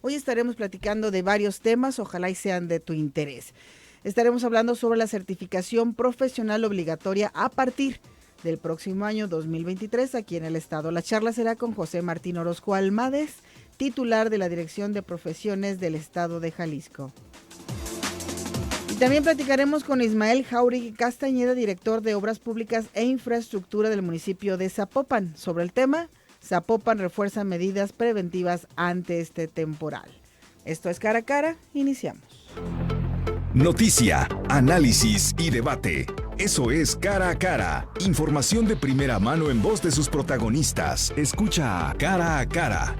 Hoy estaremos platicando de varios temas, ojalá y sean de tu interés. Estaremos hablando sobre la certificación profesional obligatoria a partir del próximo año 2023 aquí en el estado. La charla será con José Martín Orozco Almades, titular de la Dirección de Profesiones del estado de Jalisco. Y también platicaremos con Ismael Jauregui Castañeda, director de Obras Públicas e Infraestructura del municipio de Zapopan, sobre el tema Zapopan refuerza medidas preventivas ante este temporal. Esto es Cara a Cara, iniciamos. Noticia, análisis y debate. Eso es Cara a Cara. Información de primera mano en voz de sus protagonistas. Escucha a Cara a Cara.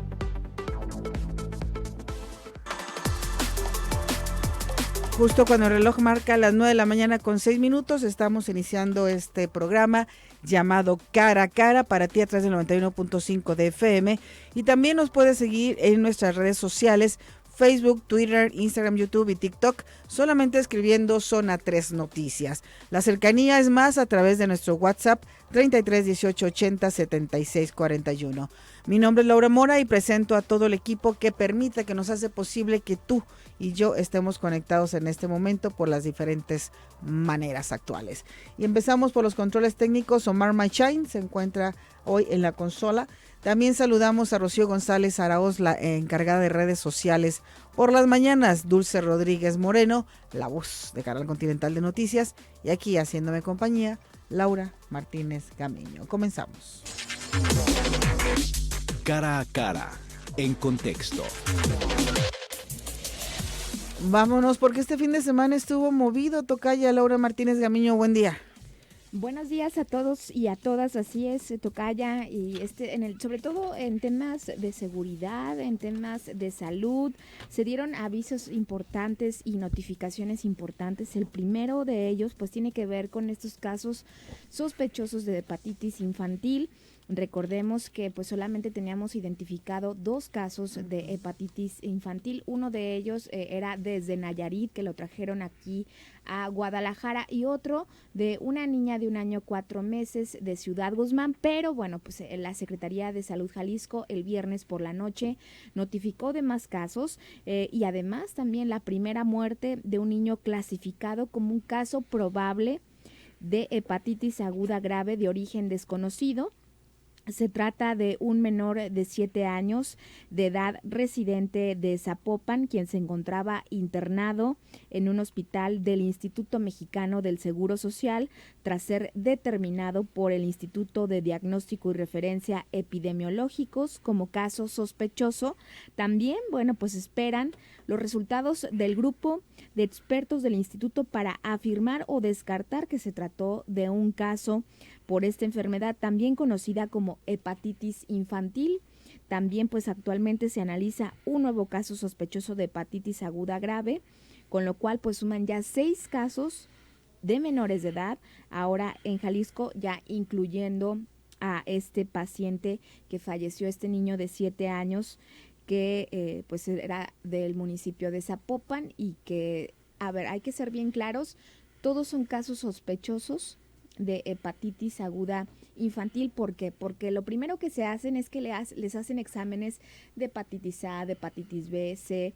Justo cuando el reloj marca las 9 de la mañana con 6 minutos, estamos iniciando este programa llamado Cara a Cara para ti a través del 91.5 de FM, y también nos puedes seguir en nuestras redes sociales, Facebook, Twitter, Instagram, YouTube y TikTok, solamente escribiendo Zona 3 Noticias. La cercanía es más a través de nuestro WhatsApp 33 18 80 76 41. Mi nombre es Laura Mora y presento a todo el equipo que permite, que nos hace posible que tú y yo estemos conectados en este momento por las diferentes maneras actuales. Y empezamos por los controles técnicos. Omar Machain se encuentra hoy en la consola. También saludamos a Rocío González Araoz, la encargada de redes sociales por las mañanas, Dulce Rodríguez Moreno, la voz de Canal Continental de Noticias, y aquí haciéndome compañía, Laura Martínez Gamiño. Comenzamos. Cara a Cara, en contexto. Vámonos, porque este fin de semana estuvo movido, tocaya Laura Martínez Gamiño, buen día. Buenos días a todos y a todas, así es, tocaya, y sobre todo en temas de seguridad, en temas de salud, se dieron avisos importantes y notificaciones importantes. El primero de ellos pues tiene que ver con estos casos sospechosos de hepatitis infantil. Recordemos que pues solamente teníamos identificado 2 casos de hepatitis infantil. Uno de ellos era desde Nayarit, que lo trajeron aquí a Guadalajara, y otro de una niña de 1 año 4 meses de Ciudad Guzmán. Pero bueno, pues la Secretaría de Salud Jalisco el viernes por la noche notificó de más casos, y además también la primera muerte de un niño clasificado como un caso probable de hepatitis aguda grave de origen desconocido. Se trata de un menor de 7 años de edad residente de Zapopan, quien se encontraba internado en un hospital del Instituto Mexicano del Seguro Social tras ser determinado por el Instituto de Diagnóstico y Referencia Epidemiológicos como caso sospechoso. También, bueno, pues esperan los resultados del grupo de expertos del instituto para afirmar o descartar que se trató de un caso por esta enfermedad, también conocida como hepatitis infantil. También pues actualmente se analiza un nuevo caso sospechoso de hepatitis aguda grave, con lo cual pues suman ya 6 casos de menores de edad ahora en Jalisco, ya incluyendo a este paciente que falleció, este niño de 7 años que pues era del municipio de Zapopan, y que, a ver, hay que ser bien claros, todos son casos sospechosos de hepatitis aguda infantil. ¿Por qué? Porque lo primero que se hacen es que les hacen exámenes de hepatitis A, de hepatitis B, C,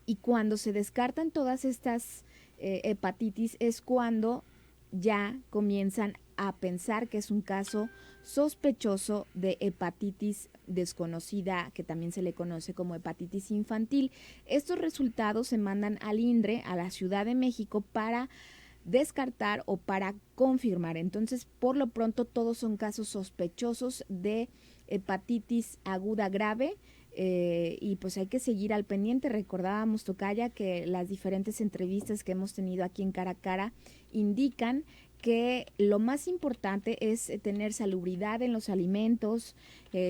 y cuando se descartan todas estas hepatitis es cuando ya comienzan a pensar que es un caso sospechoso de hepatitis desconocida, que también se le conoce como hepatitis infantil. Estos resultados se mandan al INDRE, a la Ciudad de México, para descartar o para confirmar. Entonces, por lo pronto, todos son casos sospechosos de hepatitis aguda grave, y pues hay que seguir al pendiente. Recordábamos, tocaya, que las diferentes entrevistas que hemos tenido aquí en Cara a Cara indican que lo más importante es tener salubridad en los alimentos,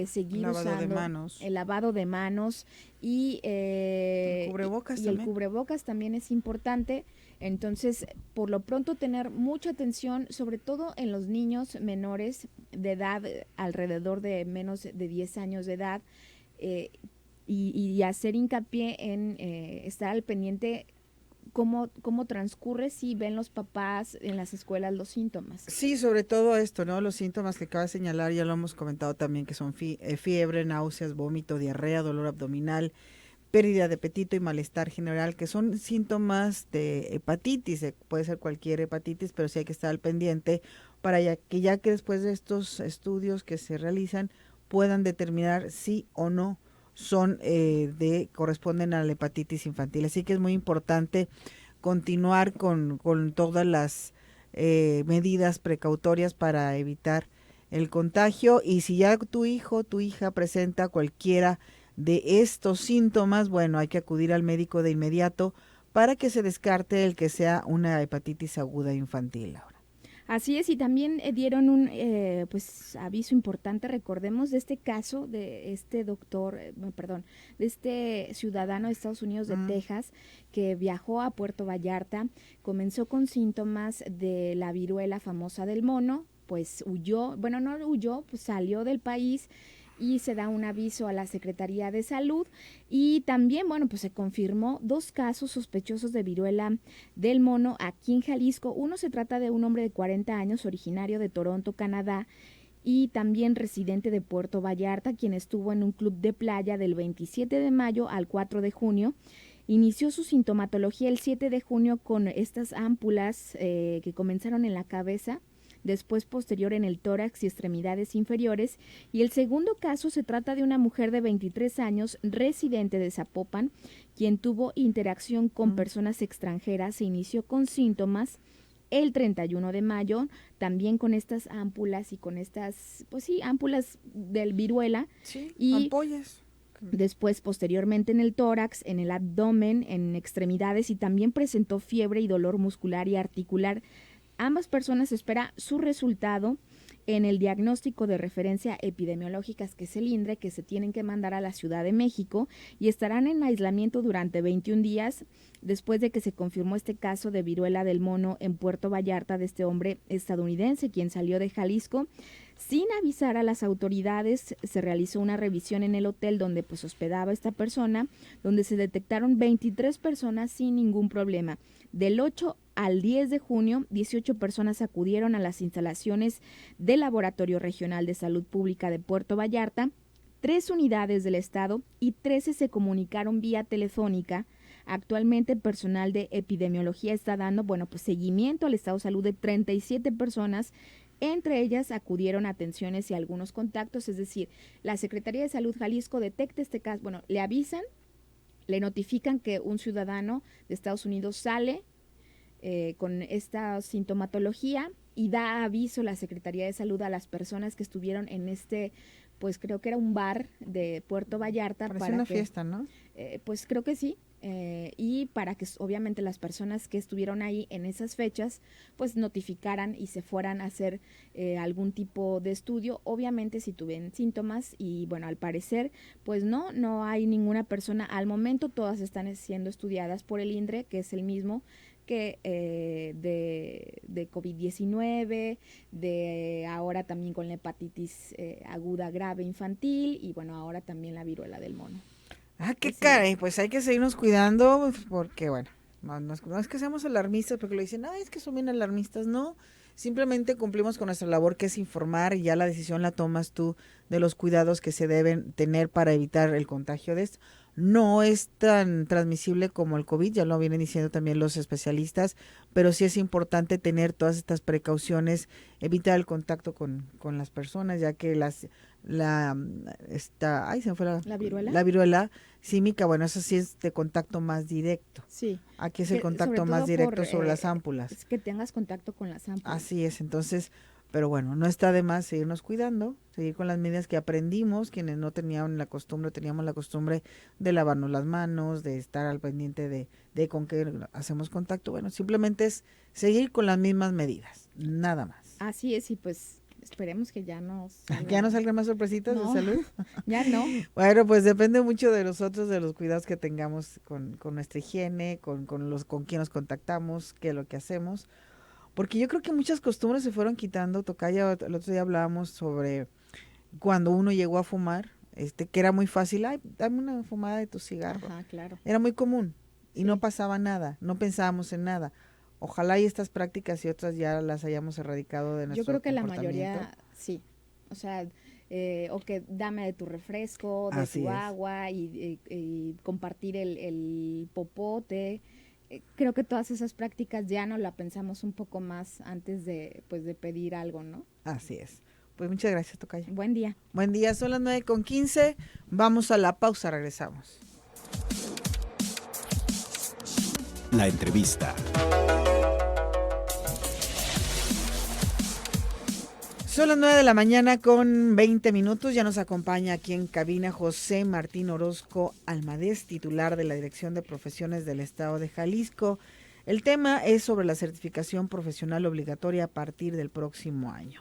seguir usando el lavado de manos, y el cubrebocas también es importante. Entonces, por lo pronto, tener mucha atención, sobre todo en los niños menores de edad, alrededor de menos de 10 años de edad, y hacer hincapié en estar al pendiente cómo transcurre si ven los papás en las escuelas los síntomas. Sí, sobre todo esto, ¿no? Los síntomas que acaba de señalar, ya lo hemos comentado también, que son fiebre, náuseas, vómito, diarrea, dolor abdominal, pérdida de apetito y malestar general, que son síntomas de hepatitis. Puede ser cualquier hepatitis, pero sí hay que estar al pendiente para ya que después de estos estudios que se realizan puedan determinar si o no son corresponden a la hepatitis infantil. Así que es muy importante continuar con todas las medidas precautorias para evitar el contagio, y si ya tu hijo, tu hija presenta cualquiera de estos síntomas, bueno, hay que acudir al médico de inmediato para que se descarte el que sea una hepatitis aguda infantil. Así es, y también dieron un pues aviso importante, recordemos, de este caso de este doctor, de este ciudadano de Estados Unidos de Texas, que viajó a Puerto Vallarta, comenzó con síntomas de la viruela famosa del mono, pues pues salió del país, y se da un aviso a la Secretaría de Salud, y también, pues se confirmó 2 casos sospechosos de viruela del mono aquí en Jalisco. Uno se trata de un hombre de 40 años, originario de Toronto, Canadá, y también residente de Puerto Vallarta, quien estuvo en un club de playa del 27 de mayo al 4 de junio. Inició su sintomatología el 7 de junio con estas ámpulas que comenzaron en la cabeza, después posterior en el tórax y extremidades inferiores, y el segundo caso se trata de una mujer de 23 años, residente de Zapopan, quien tuvo interacción con personas extranjeras. Se inició con síntomas el 31 de mayo, también con estas ámpulas y con estas, ámpulas del viruela. Sí, y ampollas. Después, posteriormente, en el tórax, en el abdomen, en extremidades, y también presentó fiebre y dolor muscular y articular. Ambas personas espera su resultado en el diagnóstico de referencia epidemiológicas, que es el INDRE, que se tienen que mandar a la Ciudad de México, y estarán en aislamiento durante 21 días después de que se confirmó este caso de viruela del mono en Puerto Vallarta de este hombre estadounidense, quien salió de Jalisco sin avisar a las autoridades. Se realizó una revisión en el hotel donde pues hospedaba esta persona, donde se detectaron 23 personas sin ningún problema. Del 8 al 10 de junio, 18 personas acudieron a las instalaciones del Laboratorio Regional de Salud Pública de Puerto Vallarta, 3 unidades del estado y 13 se comunicaron vía telefónica. Actualmente, personal de epidemiología está dando, seguimiento al estado de salud de 37 personas. Entre ellas acudieron atenciones y algunos contactos, es decir, la Secretaría de Salud Jalisco detecta este caso, le avisan, le notifican que un ciudadano de Estados Unidos sale con esta sintomatología, y da aviso la Secretaría de Salud a las personas que estuvieron en este, pues creo que era un bar de Puerto Vallarta. Parece una fiesta, ¿no? Pues creo que sí. Y para que obviamente las personas que estuvieron ahí en esas fechas pues notificaran y se fueran a hacer algún tipo de estudio, obviamente si tuvieron síntomas, y al parecer pues no hay ninguna persona al momento. Todas están siendo estudiadas por el INDRE, que es el mismo que de COVID-19, de ahora también con la hepatitis aguda grave infantil, y ahora también la viruela del mono. Qué caray, pues hay que seguirnos cuidando, porque no es que seamos alarmistas, porque lo dicen, es que son bien alarmistas, no, simplemente cumplimos con nuestra labor, que es informar, y ya la decisión la tomas tú de los cuidados que se deben tener para evitar el contagio de esto. No es tan transmisible como el COVID, ya lo vienen diciendo también los especialistas, pero sí es importante tener todas estas precauciones, evitar el contacto con las personas, ya que se me fue la viruela. La viruela símica, eso sí es de contacto más directo. Sí. Aquí es el contacto más directo sobre las ámpulas. Es que tengas contacto con las ámpulas. Así es, entonces, pero no está de más seguirnos cuidando, seguir con las medidas que aprendimos. Quienes no teníamos la costumbre de lavarnos las manos, de estar al pendiente de con qué hacemos contacto. Simplemente es seguir con las mismas medidas, nada más. Así es, y pues esperemos que ya no salga. ¿Ya no salgan más sorpresitas de salud? Ya no. Bueno, pues depende mucho de nosotros, de los cuidados que tengamos con nuestra higiene, con quién nos contactamos, qué es lo que hacemos. Porque yo creo que muchas costumbres se fueron quitando. Tocaya, el otro día hablábamos sobre cuando uno llegó a fumar, que era muy fácil, dame una fumada de tu cigarro. Ajá, claro. Era muy común. y no pasaba nada, no pensábamos en nada. Ojalá y estas prácticas y otras ya las hayamos erradicado de nuestro Yo creo que la comportamiento. mayoría sí, o sea, o que dame de tu refresco, de Así tu es. agua y compartir el popote. Creo que todas esas prácticas ya no la pensamos un poco más antes de, pues, de pedir algo, ¿no? Así es. Pues muchas gracias, Tocaya. Buen día. Buen día, son las 9:15. Vamos a la pausa, regresamos. La entrevista. Son las 9 de la mañana con 20 minutos. Ya nos acompaña aquí en cabina José Martín Orozco Almadés, titular de la Dirección de Profesiones del Estado de Jalisco. El tema es sobre la certificación profesional obligatoria a partir del próximo año.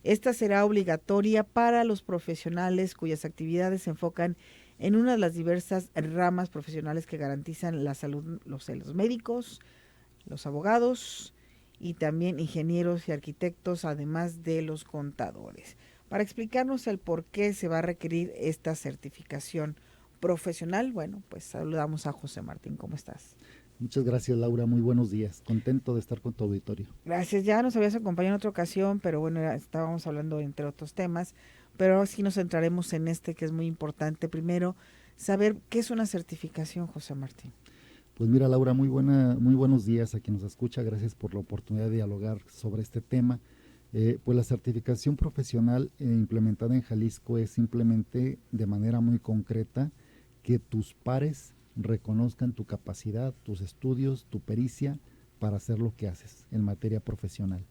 Esta será obligatoria para los profesionales cuyas actividades se enfocan en una de las diversas ramas profesionales que garantizan la salud, los médicos, los abogados y también ingenieros y arquitectos, además de los contadores. Para explicarnos el por qué se va a requerir esta certificación profesional, bueno, pues saludamos a José Martín. ¿Cómo estás? Muchas gracias, Laura. Muy buenos días. Contento de estar con tu auditorio. Gracias. Ya nos habías acompañado en otra ocasión, pero bueno, estábamos hablando entre otros temas, pero ahora sí nos centraremos en este que es muy importante. Primero, saber qué es una certificación, José Martín. Pues mira, Laura, muy buenos días a quien nos escucha. Gracias por la oportunidad de dialogar sobre este tema. Pues la certificación profesional implementada en Jalisco es simplemente de manera muy concreta que tus pares reconozcan tu capacidad, tus estudios, tu pericia para hacer lo que haces en materia profesional.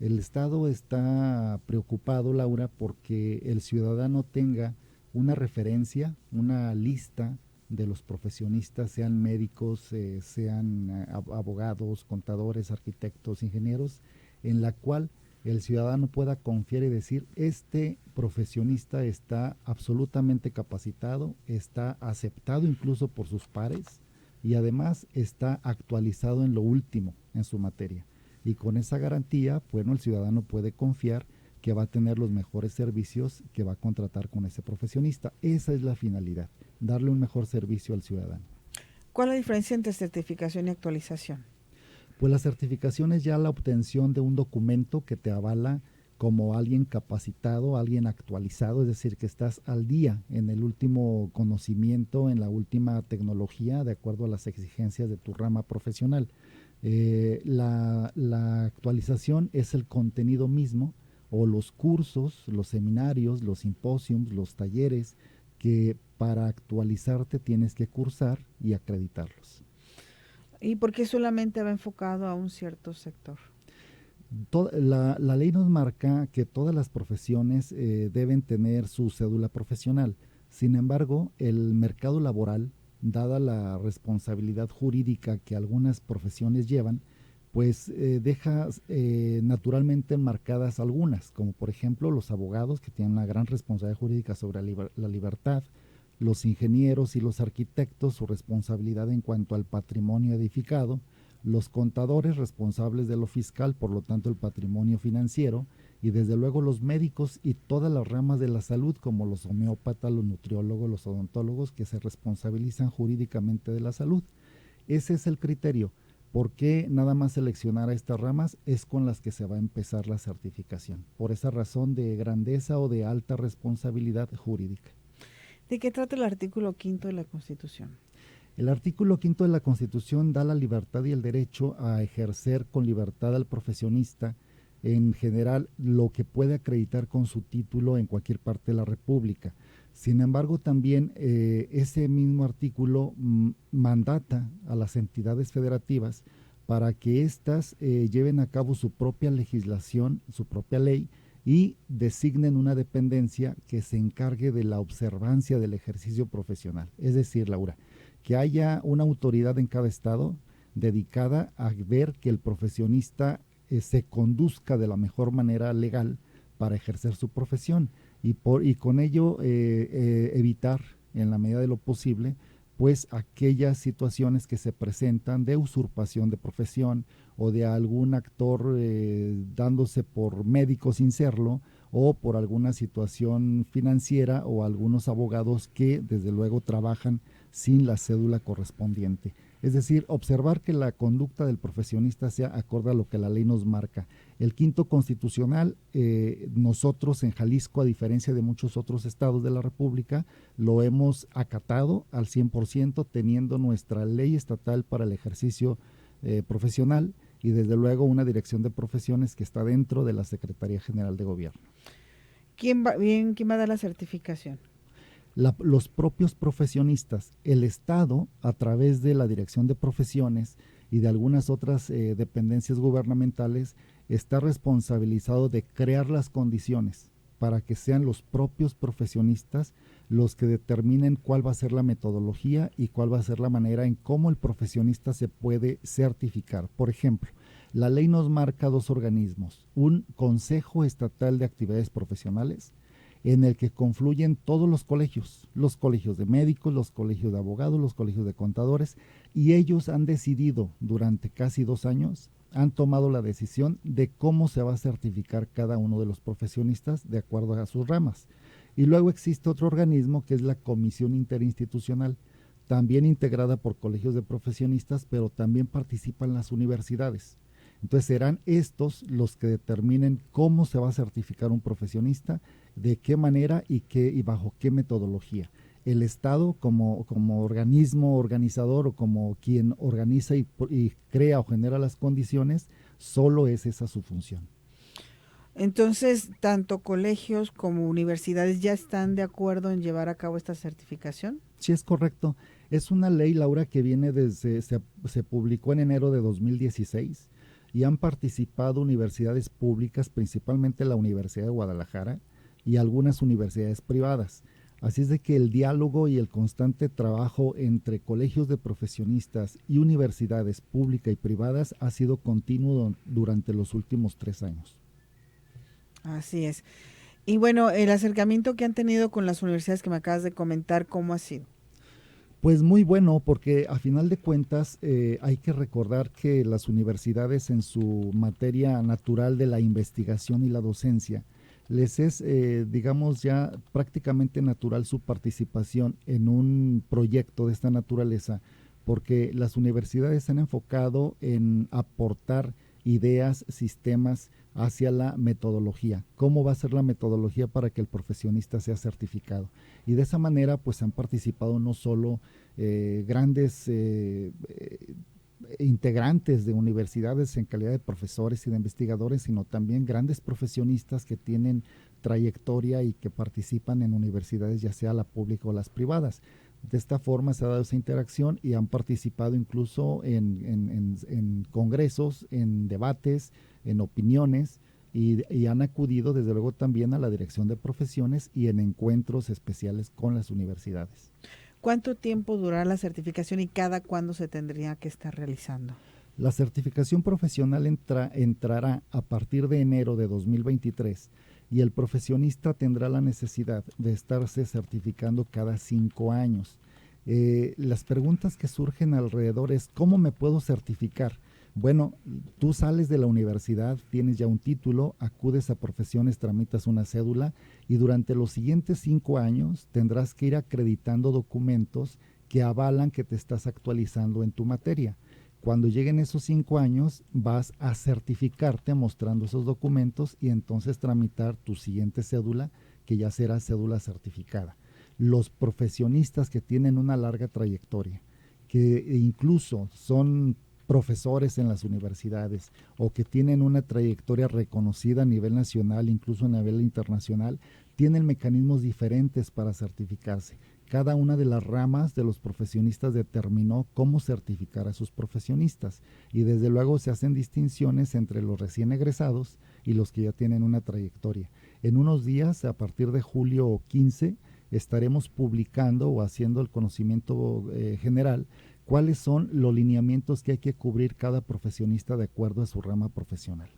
El Estado está preocupado, Laura, porque el ciudadano tenga una referencia, una lista de los profesionistas, sean médicos, sean abogados, contadores, arquitectos, ingenieros, en la cual el ciudadano pueda confiar y decir, este profesionista está absolutamente capacitado, está aceptado incluso por sus pares y además está actualizado en lo último en su materia. Y con esa garantía, bueno, el ciudadano puede confiar que va a tener los mejores servicios que va a contratar con ese profesionista. Esa es la finalidad, darle un mejor servicio al ciudadano. ¿Cuál es la diferencia entre certificación y actualización? Pues la certificación es ya la obtención de un documento que te avala como alguien capacitado, alguien actualizado, es decir, que estás al día en el último conocimiento, en la última tecnología, de acuerdo a las exigencias de tu rama profesional. La actualización es el contenido mismo, o los cursos, los seminarios, los simposios, los talleres, que para actualizarte tienes que cursar y acreditarlos. ¿Y por qué solamente va enfocado a un cierto sector? La ley nos marca que todas las profesiones deben tener su cédula profesional. Sin embargo, el mercado laboral, dada la responsabilidad jurídica que algunas profesiones llevan, pues deja naturalmente enmarcadas algunas, como por ejemplo los abogados, que tienen una gran responsabilidad jurídica sobre la libertad, los ingenieros y los arquitectos, su responsabilidad en cuanto al patrimonio edificado, los contadores responsables de lo fiscal, por lo tanto el patrimonio financiero, y desde luego los médicos y todas las ramas de la salud, como los homeópatas, los nutriólogos, los odontólogos, que se responsabilizan jurídicamente de la salud. Ese es el criterio. ¿Por qué nada más seleccionar a estas ramas? Es con las que se va a empezar la certificación, por esa razón de grandeza o de alta responsabilidad jurídica. ¿De qué trata el artículo 5 de la Constitución? El artículo 5 de la Constitución da la libertad y el derecho a ejercer con libertad al profesionista, en general, lo que puede acreditar con su título en cualquier parte de la República. Sin embargo, también ese mismo artículo mandata a las entidades federativas para que éstas lleven a cabo su propia legislación, su propia ley, y designen una dependencia que se encargue de la observancia del ejercicio profesional. Es decir, Laura, que haya una autoridad en cada estado dedicada a ver que el profesionista se conduzca de la mejor manera legal para ejercer su profesión y con ello evitar, en la medida de lo posible, pues aquellas situaciones que se presentan de usurpación de profesión o de algún actor dándose por médico sin serlo, o por alguna situación financiera, o algunos abogados que desde luego trabajan sin la cédula correspondiente. Es decir, observar que la conducta del profesionista sea acorde a lo que la ley nos marca. El quinto constitucional, nosotros en Jalisco, a diferencia de muchos otros estados de la República, lo hemos acatado al 100%, teniendo nuestra ley estatal para el ejercicio profesional y desde luego una dirección de profesiones que está dentro de la Secretaría General de Gobierno. ¿Quién va a dar la certificación? Los propios profesionistas, el Estado, a través de la Dirección de Profesiones y de algunas otras dependencias gubernamentales, está responsabilizado de crear las condiciones para que sean los propios profesionistas los que determinen cuál va a ser la metodología y cuál va a ser la manera en cómo el profesionista se puede certificar. Por ejemplo, la ley nos marca dos organismos: un Consejo Estatal de Actividades Profesionales, en el que confluyen todos los colegios de médicos, los colegios de abogados, los colegios de contadores, y ellos han decidido durante casi 2 años, han tomado la decisión de cómo se va a certificar cada uno de los profesionistas de acuerdo a sus ramas. Y luego existe otro organismo que es la Comisión Interinstitucional, también integrada por colegios de profesionistas, pero también participan las universidades. Entonces serán estos los que determinen cómo se va a certificar un profesionista, de qué manera y bajo qué metodología. El Estado como organismo organizador o como quien organiza y crea o genera las condiciones, solo es esa su función. Entonces, tanto colegios como universidades ya están de acuerdo en llevar a cabo esta certificación. Sí, es correcto. Es una ley, Laura, que viene se publicó en enero de 2016 y han participado universidades públicas, principalmente la Universidad de Guadalajara y algunas universidades privadas. Así es de que el diálogo y el constante trabajo entre colegios de profesionistas y universidades públicas y privadas ha sido continuo durante los últimos 3 años. Así es. Y bueno, el acercamiento que han tenido con las universidades que me acabas de comentar, ¿cómo ha sido? Pues muy bueno, porque a final de cuentas hay que recordar que las universidades en su materia natural de la investigación y la docencia, les es, digamos, ya prácticamente natural su participación en un proyecto de esta naturaleza, porque las universidades se han enfocado en aportar ideas, sistemas hacia la metodología. ¿Cómo va a ser la metodología para que el profesionista sea certificado? Y de esa manera, pues han participado no solo grandes integrantes de universidades en calidad de profesores y de investigadores, sino también grandes profesionistas que tienen trayectoria y que participan en universidades, ya sea la pública o las privadas. De esta forma se ha dado esa interacción y han participado incluso en congresos, en debates, en opiniones y han acudido desde luego también a la dirección de profesiones y en encuentros especiales con las universidades. ¿Cuánto tiempo durará la certificación y cada cuándo se tendría que estar realizando? La certificación profesional entrará a partir de enero de 2023 y el profesionista tendrá la necesidad de estarse certificando cada 5 años. Las preguntas que surgen alrededor es: ¿cómo me puedo certificar? Bueno, tú sales de la universidad, tienes ya un título, acudes a profesiones, tramitas una cédula y durante los siguientes 5 años tendrás que ir acreditando documentos que avalan que te estás actualizando en tu materia. Cuando lleguen esos 5 años vas a certificarte mostrando esos documentos y entonces tramitar tu siguiente cédula, que ya será cédula certificada. Los profesionistas que tienen una larga trayectoria, que incluso son profesores en las universidades o que tienen una trayectoria reconocida a nivel nacional, incluso a nivel internacional, tienen mecanismos diferentes para certificarse. Cada una de las ramas de los profesionistas determinó cómo certificar a sus profesionistas y desde luego se hacen distinciones entre los recién egresados y los que ya tienen una trayectoria. En unos días, a partir de julio 15, estaremos publicando o haciendo el conocimiento general cuáles son los lineamientos que hay que cubrir cada profesionista de acuerdo a su rama profesional.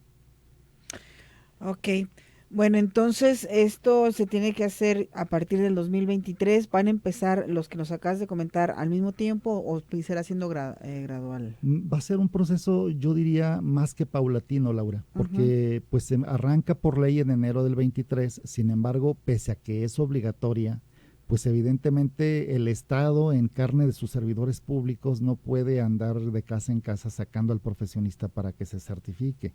Ok, bueno, entonces esto se tiene que hacer a partir del 2023. ¿Van a empezar los que nos acabas de comentar al mismo tiempo o será siendo gradual? Va a ser un proceso, yo diría, más que paulatino, Laura, porque pues se arranca por ley en enero del 23, sin embargo, pese a que es obligatoria, pues evidentemente el Estado, en carne de sus servidores públicos, no puede andar de casa en casa sacando al profesionista para que se certifique.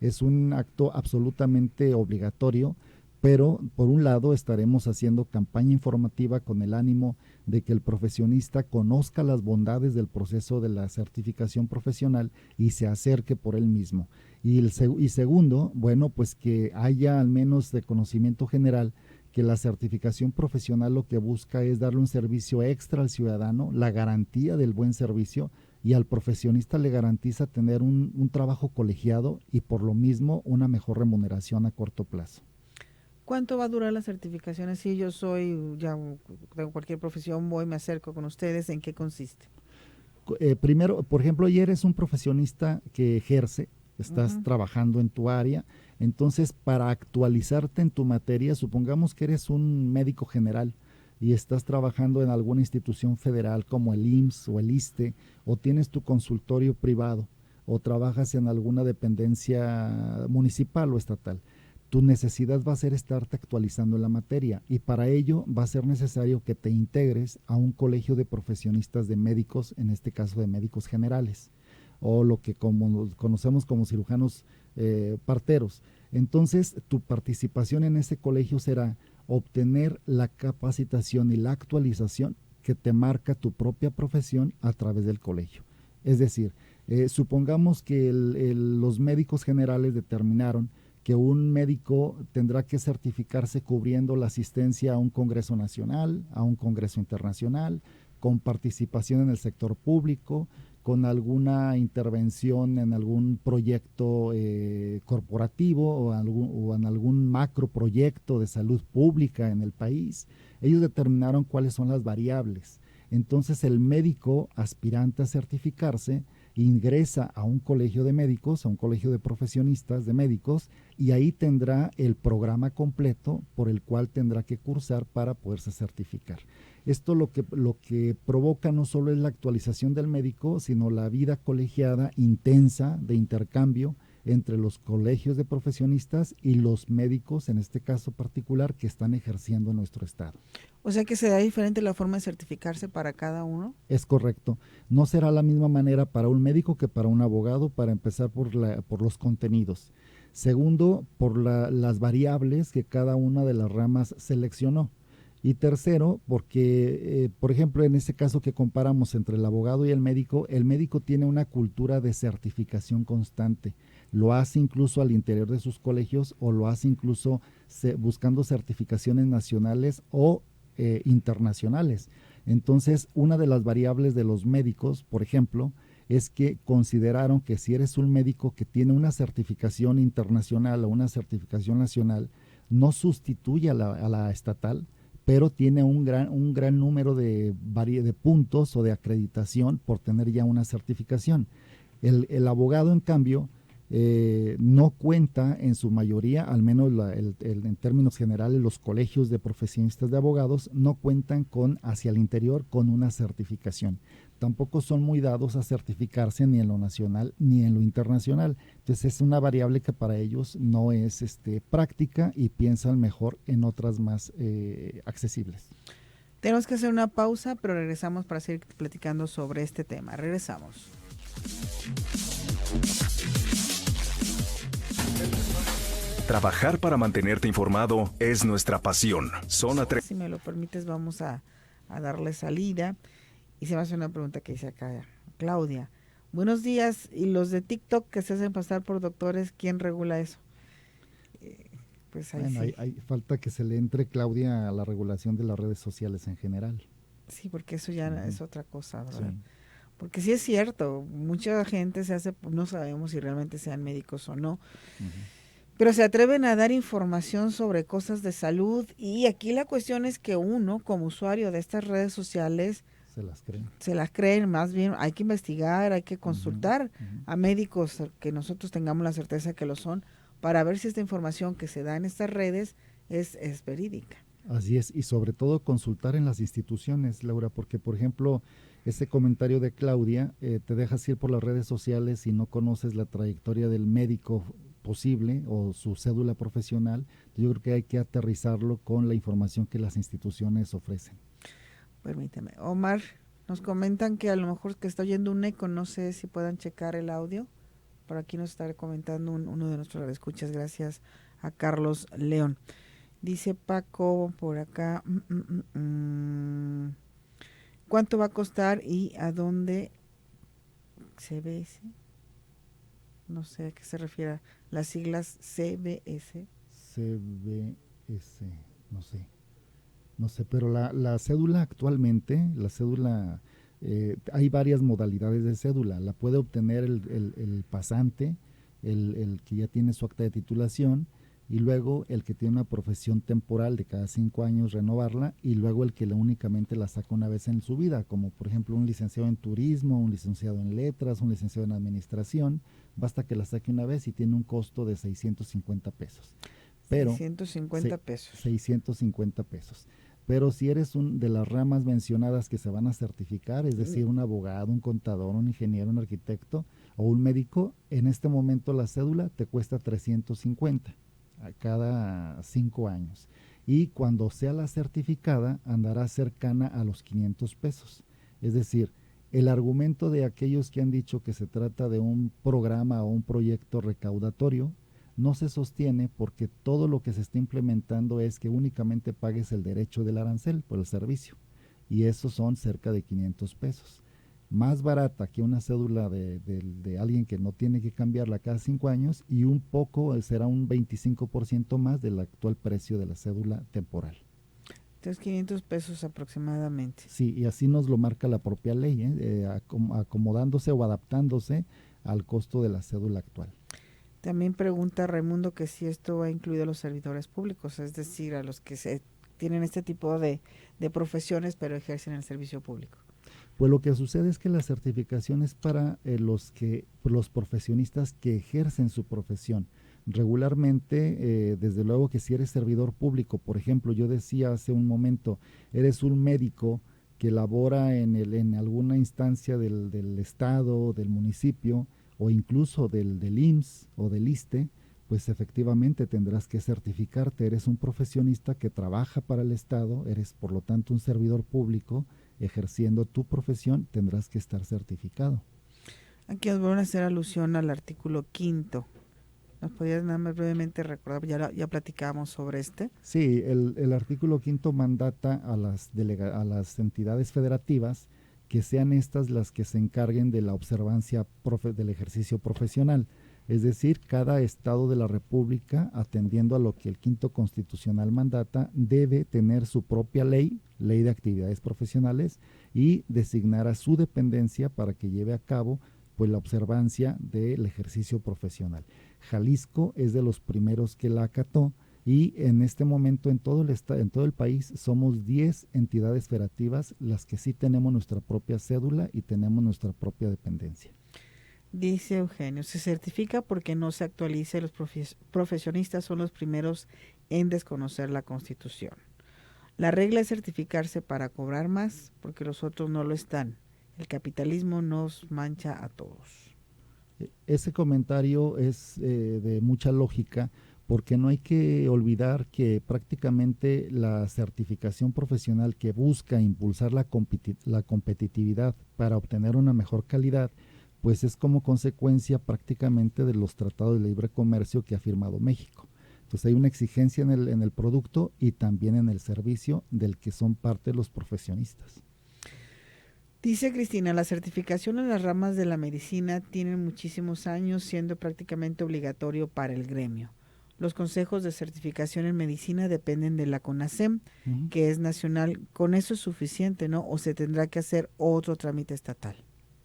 Es un acto absolutamente obligatorio, pero por un lado estaremos haciendo campaña informativa con el ánimo de que el profesionista conozca las bondades del proceso de la certificación profesional y se acerque por él mismo. Y segundo, bueno, pues que haya al menos de conocimiento general que la certificación profesional lo que busca es darle un servicio extra al ciudadano, la garantía del buen servicio, y al profesionista le garantiza tener un trabajo colegiado y por lo mismo una mejor remuneración a corto plazo. ¿Cuánto va a durar la certificación? Si yo ya tengo cualquier profesión, voy, me acerco con ustedes, ¿en qué consiste? Primero, por ejemplo, ayer eres un profesionista que ejerce, estás trabajando en tu área, entonces para actualizarte en tu materia, supongamos que eres un médico general y estás trabajando en alguna institución federal como el IMSS o el ISSSTE, o tienes tu consultorio privado, o trabajas en alguna dependencia municipal o estatal. Tu necesidad va a ser estarte actualizando en la materia, y para ello va a ser necesario que te integres a un colegio de profesionistas de médicos, en este caso de médicos generales, o lo que conocemos como cirujanos parteros. Entonces, tu participación en ese colegio será obtener la capacitación y la actualización que te marca tu propia profesión a través del colegio. Es decir, supongamos que los médicos generales determinaron que un médico tendrá que certificarse cubriendo la asistencia a un congreso nacional, a un congreso internacional, con participación en el sector público, con alguna intervención en algún proyecto corporativo o en algún macro proyecto de salud pública en el país. Ellos determinaron cuáles son las variables. Entonces el médico aspirante a certificarse ingresa a un colegio de médicos, a un colegio de profesionistas de médicos, y ahí tendrá el programa completo por el cual tendrá que cursar para poderse certificar. Esto lo que provoca no solo es la actualización del médico, sino la vida colegiada intensa de intercambio entre los colegios de profesionistas y los médicos, en este caso particular, que están ejerciendo en nuestro estado. O sea que será diferente la forma de certificarse para cada uno. Es correcto. No será la misma manera para un médico que para un abogado, para empezar por los contenidos. Segundo, por las variables que cada una de las ramas seleccionó. Y tercero, porque, por ejemplo, en este caso que comparamos entre el abogado y el médico tiene una cultura de certificación constante. Lo hace incluso al interior de sus colegios, o lo hace incluso buscando certificaciones nacionales o internacionales. Entonces, una de las variables de los médicos, por ejemplo, es que consideraron que si eres un médico que tiene una certificación internacional o una certificación nacional, no sustituye a la estatal, pero tiene un gran número de puntos o de acreditación por tener ya una certificación. El abogado, en cambio, no cuenta en su mayoría, al menos en términos generales, los colegios de profesionistas de abogados no cuentan hacia el interior con una certificación. Tampoco son muy dados a certificarse ni en lo nacional ni en lo internacional. Entonces es una variable que para ellos no es práctica, y piensan mejor en otras más accesibles. Tenemos que hacer una pausa, pero regresamos para seguir platicando sobre este tema. Regresamos. Trabajar para mantenerte informado es nuestra pasión. Zona 3. Si me lo permites, vamos a darle salida. Y se me hace una pregunta que dice acá Claudia. Buenos días. ¿Y los de TikTok que se hacen pasar por doctores, quién regula eso? Pues ahí bueno, sí. hay falta que se le entre, Claudia, a la regulación de las redes sociales en general. Sí, porque eso ya es otra cosa, ¿verdad? Sí. Porque sí es cierto, mucha gente se hace, no sabemos si realmente sean médicos o no, pero se atreven a dar información sobre cosas de salud, y aquí la cuestión es que uno, como usuario de estas redes sociales, se las creen. Más bien hay que investigar, hay que consultar a médicos que nosotros tengamos la certeza que lo son, para ver si esta información que se da en estas redes es verídica. Así es, y sobre todo consultar en las instituciones, Laura, porque por ejemplo, ese comentario de Claudia, te dejas ir por las redes sociales y no conoces la trayectoria del médico posible o su cédula profesional. Yo creo que hay que aterrizarlo con la información que las instituciones ofrecen. Permíteme. Omar, nos comentan que a lo mejor que está oyendo un eco, no sé si puedan checar el audio. Por aquí nos está comentando uno de nuestros escuchas, gracias a Carlos León. Dice Paco por acá, ¿cuánto va a costar y a dónde CBS? No sé a qué se refiere, las siglas CBS. CBS, no sé, pero la cédula actualmente, hay varias modalidades de cédula. La puede obtener el pasante, el que ya tiene su acta de titulación, y luego el que tiene una profesión temporal de cada 5 años renovarla, y luego el que únicamente la saca una vez en su vida, como por ejemplo un licenciado en turismo, un licenciado en letras, un licenciado en administración. Basta que la saque una vez y tiene un costo de 650 pesos. Pero 650 pesos. 650 pesos. Pero si eres de las ramas mencionadas que se van a certificar, es decir, un abogado, un contador, un ingeniero, un arquitecto o un médico, en este momento la cédula te cuesta 350 a cada 5 años. Y cuando sea la certificada, andará cercana a los 500 pesos. Es decir, el argumento de aquellos que han dicho que se trata de un programa o un proyecto recaudatorio no se sostiene, porque todo lo que se está implementando es que únicamente pagues el derecho del arancel por el servicio, y esos son cerca de 500 pesos. Más barata que una cédula de alguien que no tiene que cambiarla cada 5 años, y un poco, será un 25% más del actual precio de la cédula temporal. Entonces 500 pesos aproximadamente. Sí, y así nos lo marca la propia ley, acomodándose o adaptándose al costo de la cédula actual. También pregunta Raimundo que si esto va incluido a los servidores públicos, es decir, a los que tienen este tipo de profesiones pero ejercen el servicio público. Pues lo que sucede es que la certificación es para los profesionistas que ejercen su profesión. Regularmente, desde luego que si eres servidor público, por ejemplo, yo decía hace un momento, eres un médico que labora en alguna instancia del estado, del municipio, o incluso del IMSS o del ISSSTE, pues efectivamente tendrás que certificarte. Eres un profesionista que trabaja para el Estado, eres por lo tanto un servidor público, ejerciendo tu profesión, tendrás que estar certificado. Aquí os voy a hacer alusión al artículo 5. ¿Nos podías nada más brevemente recordar? Ya platicábamos sobre este. Sí, el artículo 5 mandata a las entidades federativas que sean estas las que se encarguen de la observancia del ejercicio profesional. Es decir, cada estado de la República, atendiendo a lo que el 5 constitucional mandata, debe tener su propia ley de actividades profesionales, y designar a su dependencia para que lleve a cabo pues la observancia del ejercicio profesional. Jalisco es de los primeros que la acató, y en este momento en todo el país somos 10 entidades federativas las que sí tenemos nuestra propia cédula y tenemos nuestra propia dependencia. Dice Eugenio, se certifica porque no se actualiza y los profesionistas son los primeros en desconocer la Constitución. La regla es certificarse para cobrar más porque los otros no lo están. El capitalismo nos mancha a todos. Ese comentario es de mucha lógica, porque no hay que olvidar que prácticamente la certificación profesional que busca impulsar la competitividad para obtener una mejor calidad, pues es como consecuencia prácticamente de los tratados de libre comercio que ha firmado México. Entonces hay una exigencia en el producto y también en el servicio del que son parte los profesionistas. Dice Cristina, la certificación en las ramas de la medicina tienen muchísimos años siendo prácticamente obligatorio para el gremio. Los consejos de certificación en medicina dependen de la CONASEM, que es nacional. ¿Con eso es suficiente, no? ¿O se tendrá que hacer otro trámite estatal?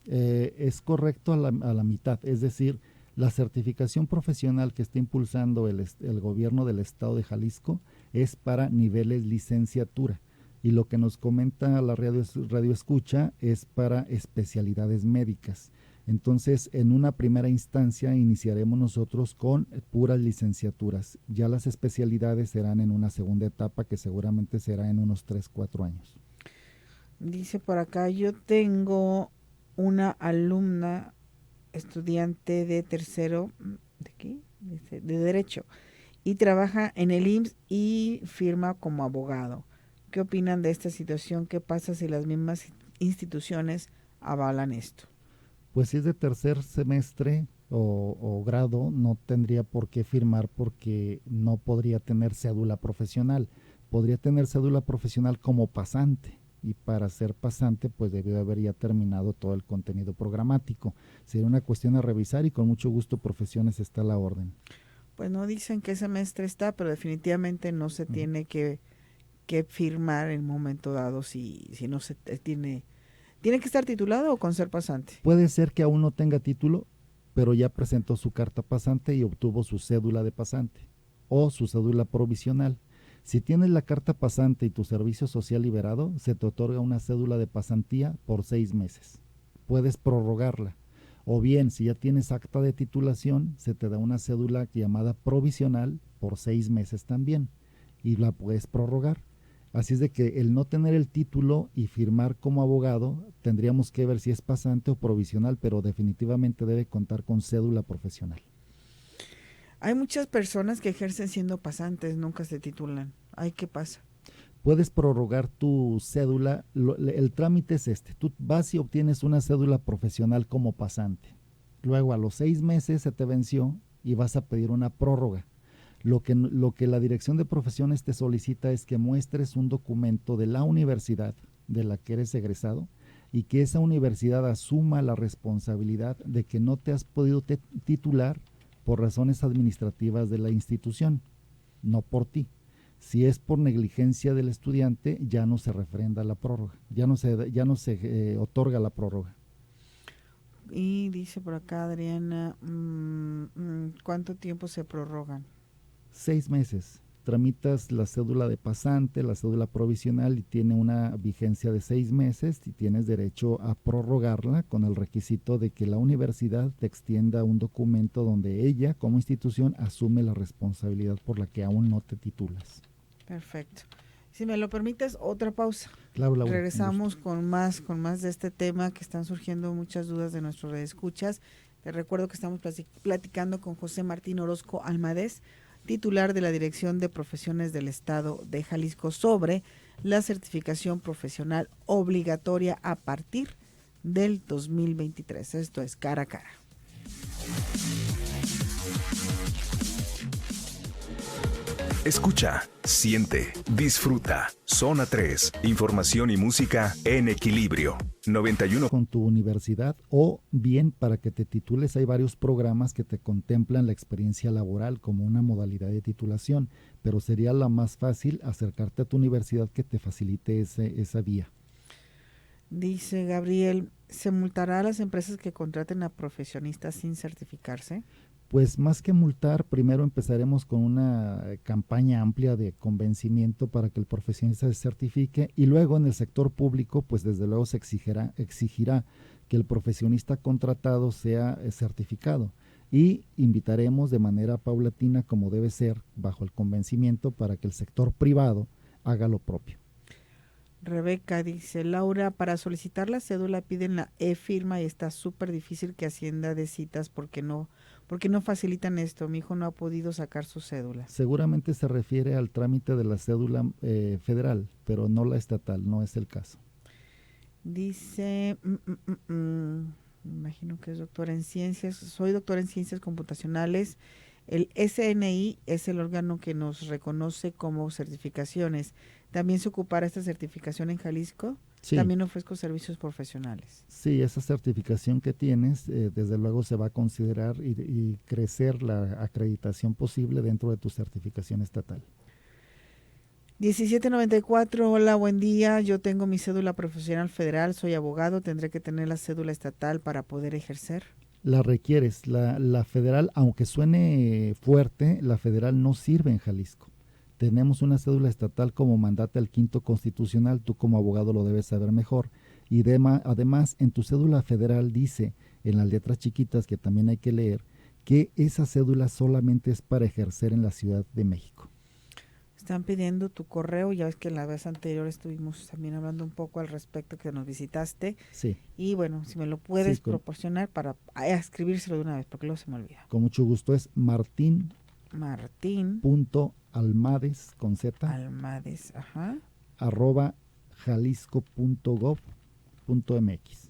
Es correcto a la mitad, es decir, la certificación profesional que está impulsando el gobierno del estado de Jalisco es para niveles licenciatura, y lo que nos comenta la radio escucha es para especialidades médicas. Entonces, en una primera instancia iniciaremos nosotros con puras licenciaturas. Ya las especialidades serán en una segunda etapa, que seguramente será en unos 3-4 años. Dice por acá, yo tengo una alumna, estudiante de tercero, ¿de qué? dice, de Derecho, y trabaja en el IMSS y firma como abogado. ¿Qué opinan de esta situación? ¿Qué pasa si las mismas instituciones avalan esto? Pues si es de tercer semestre o grado, no tendría por qué firmar porque no podría tener cédula profesional. Podría tener cédula profesional como pasante, y para ser pasante pues debió haber ya terminado todo el contenido programático. Sería una cuestión a revisar y con mucho gusto Profesiones está a la orden. Pues no dicen qué semestre está, pero definitivamente no se tiene que firmar en un momento dado si no se tiene que estar titulado o con ser pasante. Puede ser que aún no tenga título, pero ya presentó su carta pasante y obtuvo su cédula de pasante o su cédula provisional. Si tienes la carta pasante y tu servicio social liberado, se te otorga una cédula de pasantía por 6 meses. Puedes prorrogarla. O bien, si ya tienes acta de titulación, se te da una cédula llamada provisional por 6 meses también, y la puedes prorrogar. Así es de que el no tener el título y firmar como abogado, tendríamos que ver si es pasante o provisional, pero definitivamente debe contar con cédula profesional. Hay muchas personas que ejercen siendo pasantes, nunca se titulan. Ay, ¿qué pasa? Puedes prorrogar tu cédula. El trámite es este: tú vas y obtienes una cédula profesional como pasante. Luego a los 6 meses se te venció y vas a pedir una prórroga. Lo que la Dirección de Profesiones te solicita es que muestres un documento de la universidad de la que eres egresado y que esa universidad asuma la responsabilidad de que no te has podido titular por razones administrativas de la institución, no por ti. Si es por negligencia del estudiante, ya no se refrenda la prórroga, ya no se otorga la prórroga. Y dice por acá Adriana, ¿cuánto tiempo se prorrogan? 6 meses. Tramitas la cédula de pasante, la cédula provisional y tiene una vigencia de 6 meses y tienes derecho a prorrogarla con el requisito de que la universidad te extienda un documento donde ella como institución asume la responsabilidad por la que aún no te titulas. Perfecto. Si me lo permites, otra pausa. Claro, Laura, regresamos con más de este tema, que están surgiendo muchas dudas de nuestros redescuchas. Te recuerdo que estamos platicando con José Martín Orozco Almadés, titular de la Dirección de Profesiones del Estado de Jalisco, sobre la certificación profesional obligatoria a partir del 2023. Esto es Cara a Cara. Escucha, siente, disfruta. Zona 3, información y música en equilibrio. 91. Con tu universidad, o bien para que te titules hay varios programas que te contemplan la experiencia laboral como una modalidad de titulación, pero sería la más fácil acercarte a tu universidad que te facilite esa vía. Dice Gabriel, ¿se multará a las empresas que contraten a profesionistas sin certificarse? Pues más que multar, primero empezaremos con una campaña amplia de convencimiento para que el profesionista se certifique, y luego en el sector público pues desde luego se exigirá que el profesionista contratado sea certificado, y invitaremos de manera paulatina, como debe ser, bajo el convencimiento, para que el sector privado haga lo propio. Rebeca dice, Laura, para solicitar la cédula piden la e-firma y está súper difícil que Hacienda dé citas porque no facilitan esto. Mi hijo no ha podido sacar su cédula. Seguramente se refiere al trámite de la cédula federal, pero no la estatal, no es el caso. Dice, me imagino que es doctora en ciencias, soy doctora en ciencias computacionales. El SNI es el órgano que nos reconoce como certificaciones. ¿También se ocupará esta certificación en Jalisco? Sí. También ofrezco servicios profesionales. Sí, esa certificación que tienes, desde luego se va a considerar y crecer la acreditación posible dentro de tu certificación estatal. 1794, hola, buen día. Yo tengo mi cédula profesional federal, soy abogado, ¿tendré que tener la cédula estatal para poder ejercer? La requieres, la federal, aunque suene fuerte, la federal no sirve en Jalisco. Tenemos una cédula estatal como mandata el 5º constitucional, tú como abogado lo debes saber mejor. Y además, en tu cédula federal dice, en las letras chiquitas que también hay que leer, que esa cédula solamente es para ejercer en la Ciudad de México. Están pidiendo tu correo, ya ves que la vez anterior estuvimos también hablando un poco al respecto que nos visitaste. Sí. Y bueno, si me lo puedes Sí, proporcionar para escribírselo de una vez, porque luego se me olvida. Con mucho gusto, es martin.almades, con Z, Almades, @jalisco.gov.mx.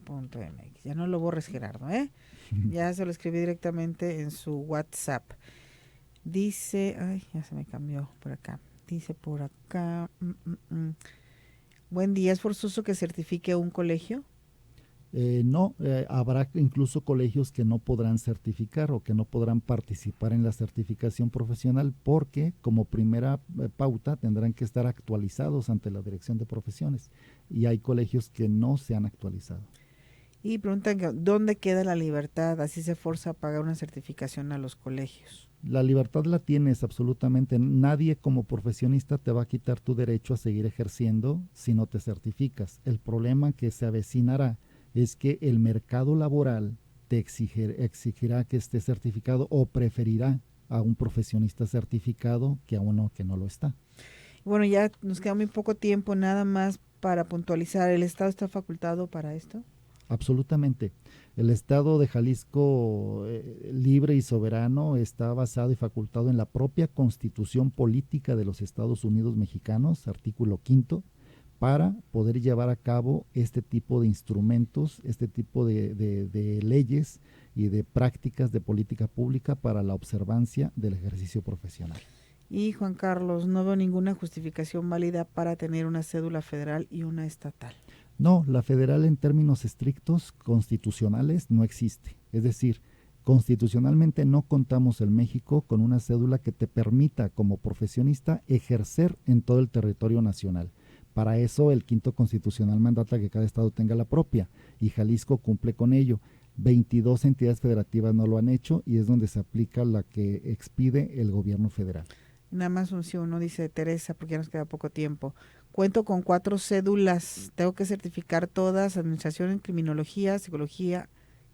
.mx. Ya no lo borres, Gerardo, Ya se lo escribí directamente en su WhatsApp. Dice, ay, ya se me cambió por acá. Dice por acá, buen día, ¿es forzoso que certifique un colegio? No, habrá incluso colegios que no podrán certificar o que no podrán participar en la certificación profesional porque como primera pauta tendrán que estar actualizados ante la Dirección de Profesiones y hay colegios que no se han actualizado. Y preguntan, ¿dónde queda la libertad? Así se forza a pagar una certificación a los colegios. La libertad la tienes absolutamente. Nadie como profesionista te va a quitar tu derecho a seguir ejerciendo si no te certificas. El problema que se avecinará es que el mercado laboral te exigirá que estés certificado o preferirá a un profesionista certificado que a uno que no lo está. Bueno, ya nos queda muy poco tiempo, nada más para puntualizar, ¿el Estado está facultado para esto? Absolutamente. El Estado de Jalisco libre y soberano está basado y facultado en la propia Constitución Política de los Estados Unidos Mexicanos, artículo 5º, para poder llevar a cabo este tipo de instrumentos, este tipo de leyes y de prácticas de política pública para la observancia del ejercicio profesional. Y Juan Carlos, no veo ninguna justificación válida para tener una cédula federal y una estatal. No, la federal en términos estrictos constitucionales no existe. Es decir, constitucionalmente no contamos en México con una cédula que te permita como profesionista ejercer en todo el territorio nacional. Para eso el 5º constitucional mandata que cada estado tenga la propia y Jalisco cumple con ello. 22 entidades federativas no lo han hecho y es donde se aplica la que expide el gobierno federal. Nada más un sí o no, dice Teresa, porque ya nos queda poco tiempo. Cuento con 4 cédulas, tengo que certificar todas, administración en criminología, psicología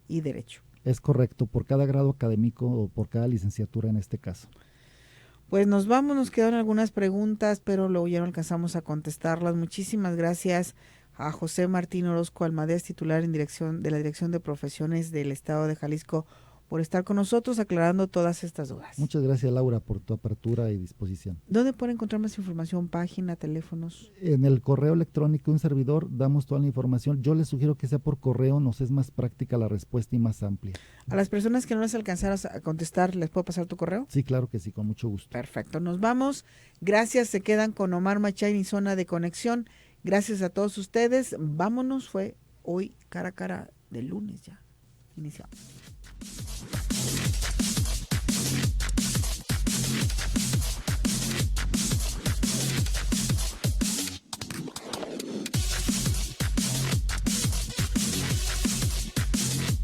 y derecho. Es correcto, por cada grado académico o por cada licenciatura en este caso. Pues nos vamos, nos quedaron algunas preguntas, pero luego ya no alcanzamos a contestarlas. Muchísimas gracias a José Martín Orozco Almades, titular de la Dirección de Profesiones del Estado de Jalisco, por estar con nosotros aclarando todas estas dudas. Muchas gracias, Laura, por tu apertura y disposición. ¿Dónde pueden encontrar más información? Página, teléfonos. En el correo electrónico de un servidor damos toda la información. Yo les sugiero que sea por correo, nos es más práctica la respuesta y más amplia. A las personas que no les alcanzaras a contestar, ¿les puedo pasar tu correo? Sí, claro que sí, con mucho gusto. Perfecto, nos vamos. Gracias, se quedan con Omar Machain y Zona de Conexión. Gracias a todos ustedes. Vámonos, fue hoy cara a cara del lunes ya. Iniciamos.